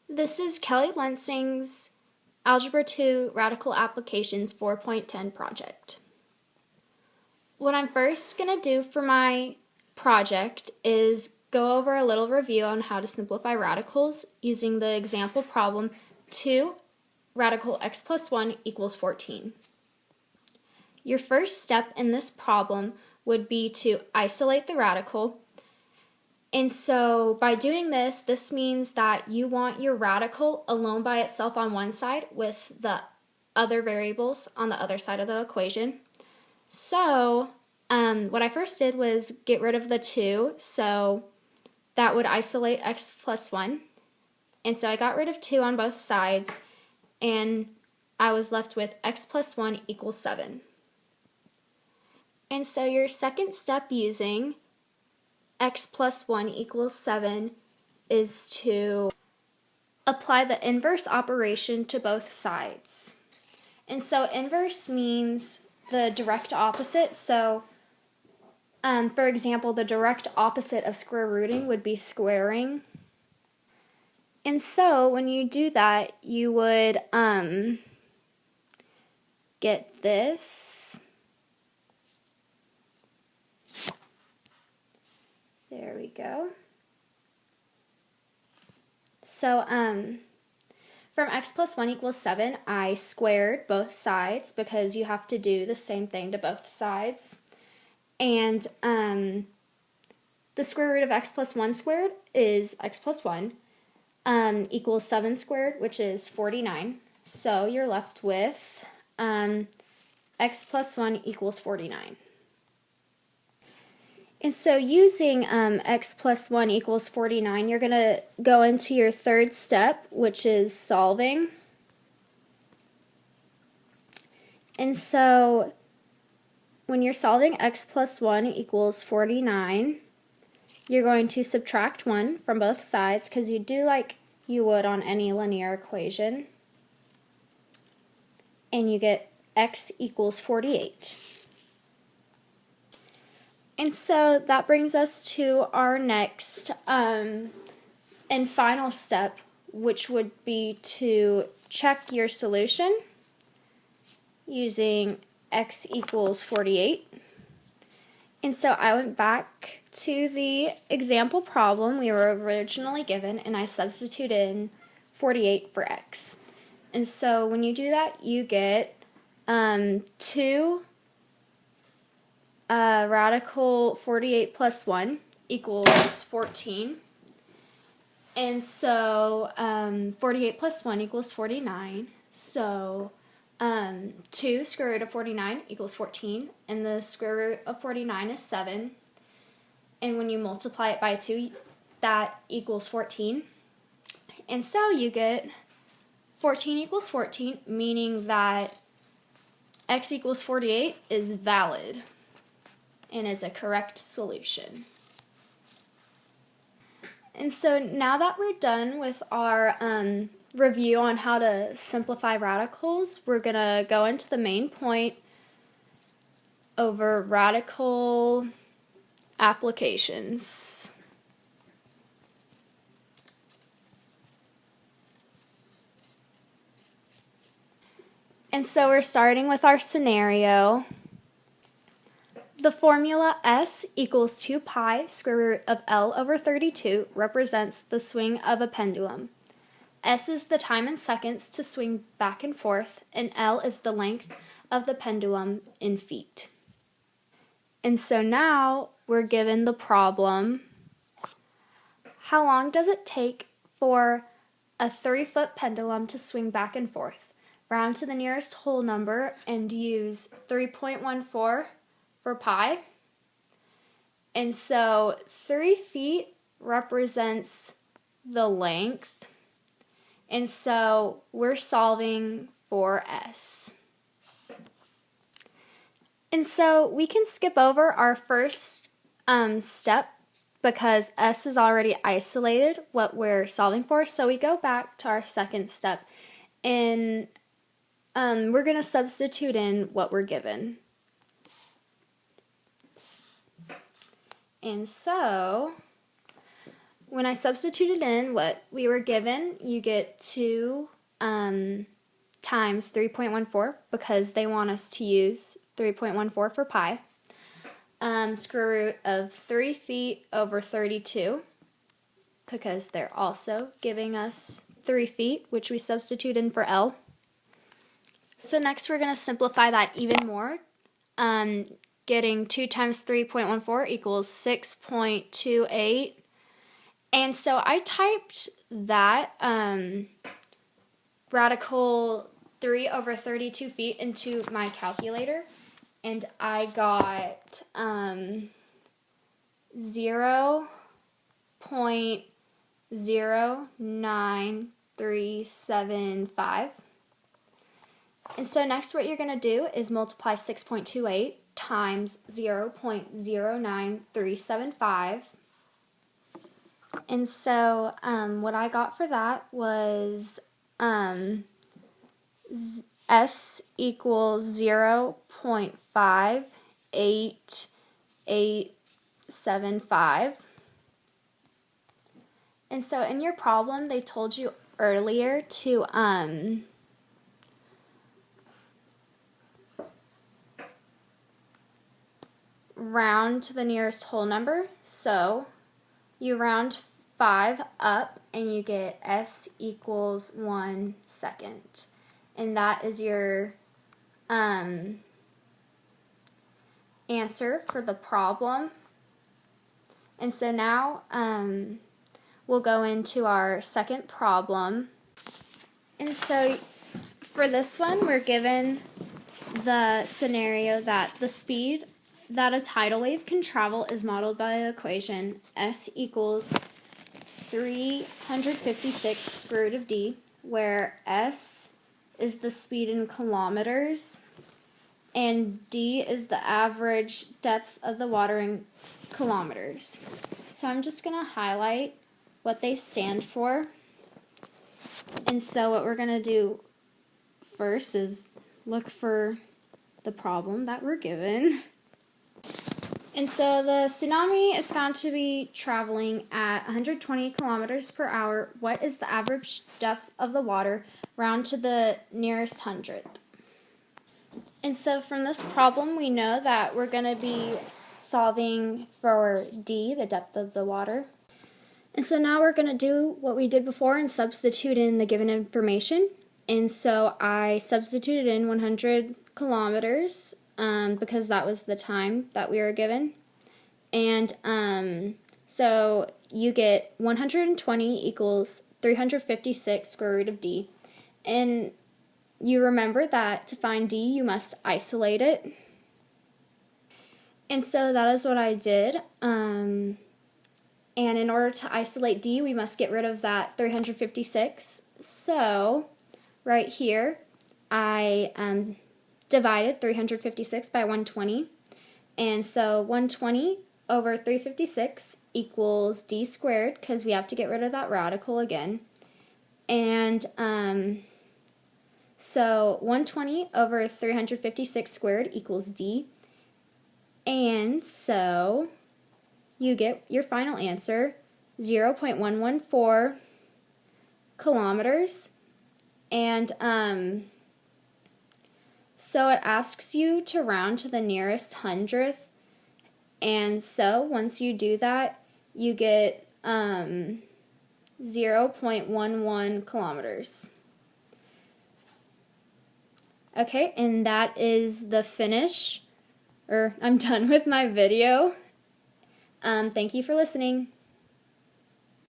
This is Kelly Lensing's Algebra 2 Radical Applications 4.10 project. What I'm first going to do for my project is go over a little review on how to simplify radicals using the example problem 2 radical x plus 1 equals 14. Your first step in this problem would be to isolate the radical. And so by doing this, this means that you want your radical alone by itself on one side with the other variables on the other side of the equation. So what I first did was get rid of the 2, so that would isolate x plus 1. And so I got rid of 2 on both sides, and I was left with x plus 1 equals 7. And so your second step using x plus 1 equals 7 is to apply the inverse operation to both sides. And so inverse means the direct opposite. So for example, the direct opposite of square rooting would be squaring. And so when you do that, you would get this. There we go. So from x plus 1 equals 7, I squared both sides because you have to do the same thing to both sides. And the square root of x plus 1 squared is x plus 1 equals 7 squared, which is 49. So you're left with x plus 1 equals 49. And so using x plus 1 equals 49, you're going to go into your third step, which is solving. And so when you're solving x plus 1 equals 49, you're going to subtract 1 from both sides because you do like you would on any linear equation. And you get x equals 48. And so that brings us to our next and final step, which would be to check your solution using x equals 48. And so I went back to the example problem we were originally given, and I substituted in 48 for x. And so when you do that, you get 2 radical 48 plus 1 equals 14. And so 48 plus 1 equals 49. So 2 square root of 49 equals 14. And the square root of 49 is 7. And when you multiply it by 2, that equals 14. And so you get 14 equals 14, meaning that x equals 48 is valid and is a correct solution. And so now that we're done with our review on how to simplify radicals, we're going to go into the main point over radical applications. And so we're starting with our scenario. The formula S equals 2 pi square root of L over 32 represents the swing of a pendulum. S is the time in seconds to swing back and forth, and L is the length of the pendulum in feet. And so now we're given the problem. How long does it take for a 3-foot pendulum to swing back and forth? Round to the nearest whole number and use 3.14 for pi. And so 3 feet represents the length. And so we're solving for S. And so we can skip over our first step because S is already isolated what we're solving for. So we go back to our second step and we're going to substitute in what we're given. And so when I substituted in what we were given, you get 2 times 3.14 because they want us to use 3.14 for pi. Square root of 3 feet over 32 because they're also giving us 3 feet, which we substitute in for L. So next we're going to simplify that even more. Getting 2 times 3.14 equals 6.28. And so I typed that radical 3 over 32 feet into my calculator, and I got 0.09375. And so next what you're going to do is multiply 6.28 times 0.09375. And so what I got for that was S equals 0.58875. And so in your problem, they told you earlier to round to the nearest whole number. So you round 5 up and you get S equals 1 second. And that is your answer for the problem. And so now we'll go into our second problem. And so for this one, we're given the scenario that the speed that a tidal wave can travel is modeled by the equation S equals 356 square root of d, where S is the speed in kilometers and d is the average depth of the water in kilometers. So I'm just going to highlight what they stand for. And so what we're going to do first is look for the problem that we're given. And so the tsunami is found to be traveling at 120 kilometers per hour. What is the average depth of the water round to the nearest hundredth? And so from this problem, we know that we're going to be solving for D, the depth of the water. And so now we're going to do what we did before and substitute in the given information. And so I substituted in 100 kilometers because that was the time that we were given. And so you get 120 equals 356 square root of D. And you remember that to find D, you must isolate it. And so that is what I did. And in order to isolate D, we must get rid of that 356. So right here, I divided 356 by 120. And so 120 over 356 equals D squared, because we have to get rid of that radical again. And so 120 over 356 squared equals D. And so you get your final answer, 0.114 kilometers. And so it asks you to round to the nearest hundredth. And so once you do that, you get 0.11 kilometers. Okay, and that is the finish, or I'm done with my video. Thank you for listening.